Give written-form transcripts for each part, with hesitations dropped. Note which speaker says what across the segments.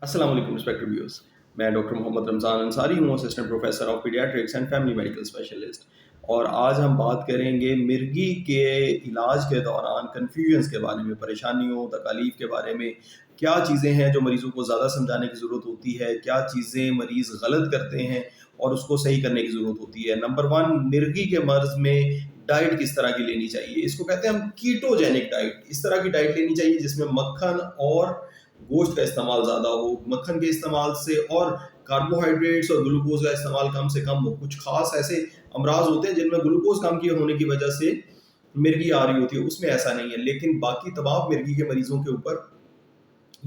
Speaker 1: अस्सलाम वालेकुम respected viewers. मैं डॉक्टर मोहम्मद रमज़ान अंसारी हूँ, assistant professor of paediatrics and family medical specialist. और आज हम बात करेंगे मिर्गी के इलाज के दौरान कन्फ्यूजन्स के बारे में, परेशानियों तकालीफ के बारे में। क्या चीज़ें हैं जो मरीज़ों को ज़्यादा समझाने की ज़रूरत होती है, क्या चीज़ें मरीज़ गलत करते हैं और उसको सही करने की ज़रूरत होती है। नंबर वन, मिर्गी के मर्ज़ में डाइट किस तरह की लेनी चाहिए। इसको कहते हैं हम कीटोजेनिक डाइट। इस तरह की डाइट लेनी चाहिए जिसमें मक्खन और गोश्त का इस्तेमाल ज़्यादा हो, मक्खन के इस्तेमाल से और कार्बोहाइड्रेट्स और ग्लूकोज का इस्तेमाल कम से कम हो। कुछ खास ऐसे अमराज होते हैं जिनमें ग्लूकोज कम की होने की वजह से मिर्गी आ रही होती है, उसमें ऐसा नहीं है। लेकिन बाकी तमाम मिर्गी के मरीजों के ऊपर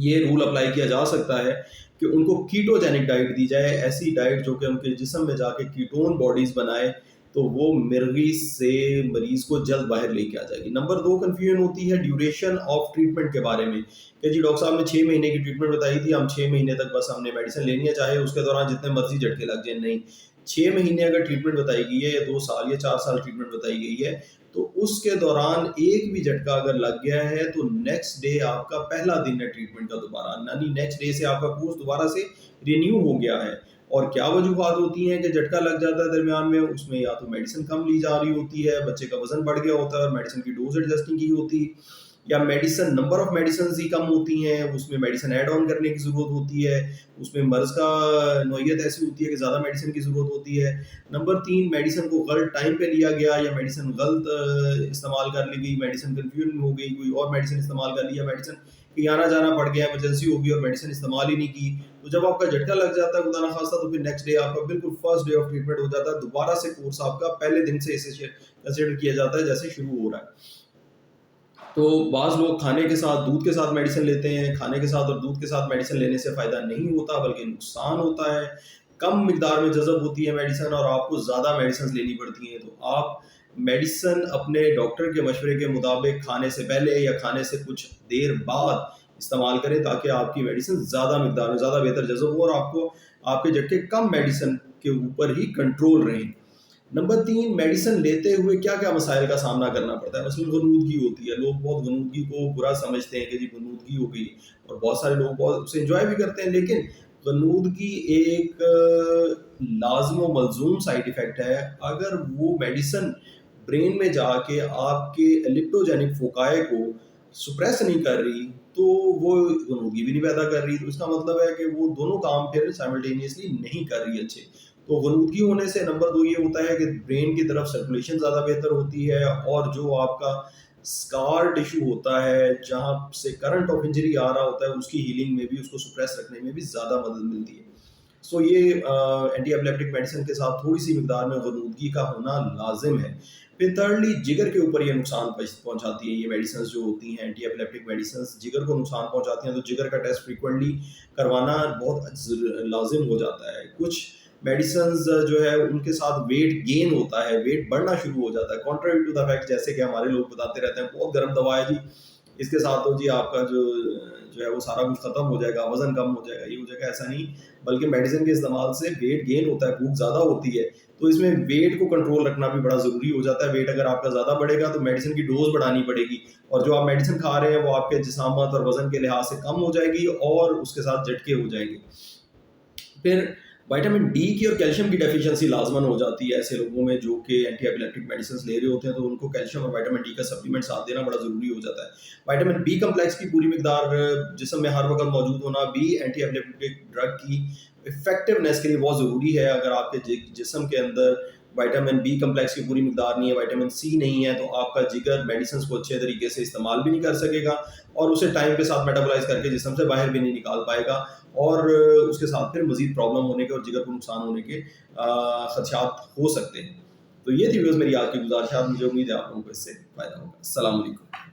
Speaker 1: ये रूल अप्लाई किया जा सकता है कि उनको कीटोजेनिक डाइट दी जाए, ऐसी डाइट जो कि उनके जिस्म में जाके कीटोन बॉडीज बनाए, तो वो मिर्गी से मरीज को जल्द बाहर लेके आ जाएगी। नंबर दो, कन्फ्यूजन होती है ड्यूरेशन ऑफ ट्रीटमेंट के बारे में कि जी डॉक्टर साहब ने 6 महीने की ट्रीटमेंट बताई थी, हम 6 महीने तक बस हमने मेडिसिन लेनी है, चाहे उसके दौरान जितने मर्जी झटके लग जाए। नहीं, 6 महीने अगर ट्रीटमेंट बताई गई है या 2 साल या 4 साल ट्रीटमेंट बताई गई है, तो उसके दौरान एक भी झटका अगर लग गया है तो नेक्स्ट डे आपका पहला दिन है ट्रीटमेंट का दोबारा, यानी नेक्स्ट डे से आपका कोर्स दोबारा से रिन्यू हो गया है। और क्या वजूहत होती हैं कि झटका लग जाता है दरमियान में, उसमें या तो मेडिसिन कम ली जा रही होती है, बच्चे का वजन बढ़ गया होता है और मेडिसिन की डोज एडजस्टिंग की होती है, या मेडिसिन नंबर ऑफ मेडिसिन ही कम होती हैं, उसमें मेडिसिन ऐड ऑन करने की ज़रूरत होती है, उसमें मर्ज़ का नौयत ऐसी होती है कि ज़्यादा मेडिसिन की ज़रूरत होती है। नंबर तीन, मेडिसिन को गलत टाइम पे लिया गया या मेडिसिन गलत इस्तेमाल कर ली गई, मेडिसिन कन्फ्यूजन हो गई, कोई और मेडिसिन इस्तेमाल कर लिया, मेडिसिन कहीं आना जाना पड़ गया, इमरजेंसी हो गई और मेडिसिन इस्तेमाल ही नहीं की। तो जब आपका झटका लग जाता है खुदा ना खास्ता, तो फिर नेक्स्ट डे आपका बिल्कुल फर्स्ट डे ऑफ ट्रीटमेंट हो जाता है, दोबारा से कोर्स आपका पहले दिन से इसे कंसिडर किया जाता है जैसे शुरू हो रहा है। तो बाज़ लोग खाने के साथ दूध के साथ मेडिसिन लेते हैं, खाने के साथ और दूध के साथ मेडिसिन लेने से फ़ायदा नहीं होता बल्कि नुकसान होता है। कम मिकदार में जज़ब होती है मेडिसिन और आपको ज़्यादा मेडिसिन लेनी पड़ती हैं, तो आप मेडिसिन अपने डॉक्टर के मशवरे के मुताबिक खाने से पहले या खाने से कुछ देर बाद इस्तेमाल करें, ताकि आपकी मेडिसिन ज़्यादा मिकदार में ज़्यादा बेहतर जज़ब हो और आपको आपके झटके कम मेडिसिन के ऊपर ही कंट्रोल रहें। नंबर तीन, मेडिसिन लेते हुए क्या क्या मसाइल का सामना करना पड़ता है। मसलन गनूदगी होती है, लोग बहुत गनूदगी को बुरा समझते हैं कि जी गनूदगी हो गई, और बहुत सारे लोग बहुत उसे इंजॉय भी करते हैं। लेकिन गनूदगी एक लाज़िम व मलजूम साइड इफ़ेक्ट है। अगर वो मेडिसिन ब्रेन में जाके आपके एलिप्टोजेनिक फोकाए को सुप्रेस नहीं कर रही, तो वो गनूदगी भी नहीं पैदा कर रही, तो इसका मतलब है कि वो दोनों काम फिर साइमल्टेनियसली नहीं कर रही अच्छे। तो गलूदगी होने से नंबर दो ये होता है कि ब्रेन की तरफ सर्कुलेशन ज़्यादा बेहतर होती है, और जो आपका स्कार टिश्यू होता है जहाँ से करंट ऑफ इंजरी आ रहा होता है, उसकी हीलिंग में भी, उसको सुप्रेस रखने में भी ज़्यादा मदद मिलती है। सो ये एंटी एपिलेप्टिक मेडिसिन के साथ थोड़ी सी मिकदार में गलूदगी का होना लाजिम है। फिर थर्डली, जिगर के ऊपर ये नुकसान पहुंचाती है। ये मेडिसिन जो होती हैं एंटी एपिलेप्टिक मेडिसिन, जिगर को नुकसान पहुंचाती हैं, तो जिगर का टेस्ट फ्रीक्वेंटली करवाना बहुत लाजिम हो जाता है। कुछ मेडिसिन जो है उनके साथ वेट गेन होता है, वेट बढ़ना शुरू हो जाता है, कॉन्ट्रारी टू द फैक्ट, जैसे कि हमारे लोग बताते रहते हैं बहुत गर्म दवा है जी, इसके साथ तो जी आपका जो जो है वो सारा कुछ खत्म हो जाएगा, वजन कम हो जाएगा, ये हो जाएगा। ऐसा नहीं, बल्कि मेडिसिन के इस्तेमाल से वेट गेन होता है, भूख ज़्यादा होती है, तो इसमें वेट को कंट्रोल रखना भी बड़ा ज़रूरी हो जाता है। वेट अगर आपका ज़्यादा बढ़ेगा तो मेडिसिन की डोज बढ़ानी पड़ेगी, और जो आप मेडिसिन खा रहे हैं वो आपके जिसामत और वजन के लिहाज से कम हो जाएगी और उसके साथ झटके हो जाएंगे। फिर विटामिन डी की और कैल्शियम की डेफिशिएंसी लाजमन हो जाती है ऐसे लोगों में जो कि एंटी एपिलेप्टिक मेडिसिन ले रहे होते हैं, तो उनको कैल्शियम और विटामिन डी का सप्लीमेंट साथ देना बड़ा ज़रूरी हो जाता है। विटामिन बी कम्प्लेक्स की पूरी मिकदार जिस्म में हर वक्त मौजूद होना भी एंटी एपिलेप्टिक ड्रग की इफेक्टिवनेस के लिए बहुत ज़रूरी है। अगर आपके जिस्म के अंदर विटामिन बी कम्प्लेक्स की पूरी मिकदार नहीं है, विटामिन सी नहीं है, तो आपका जिगर मेडिसिन को अच्छे तरीके से इस्तेमाल भी नहीं कर सकेगा और उसे टाइम के साथ मेटाबोलाइज करके जिस्म से बाहर भी नहीं निकाल पाएगा, और उसके साथ फिर मजीद प्रॉब्लम होने के और जिगर को नुकसान होने के खदशात हो सकते हैं। तो ये थी व्यूअर्स मेरी आज की गुजारिश। मुझे उम्मीद है आप लोगों को इससे फ़ायदा होगा। अस्सलाम वालेकुम।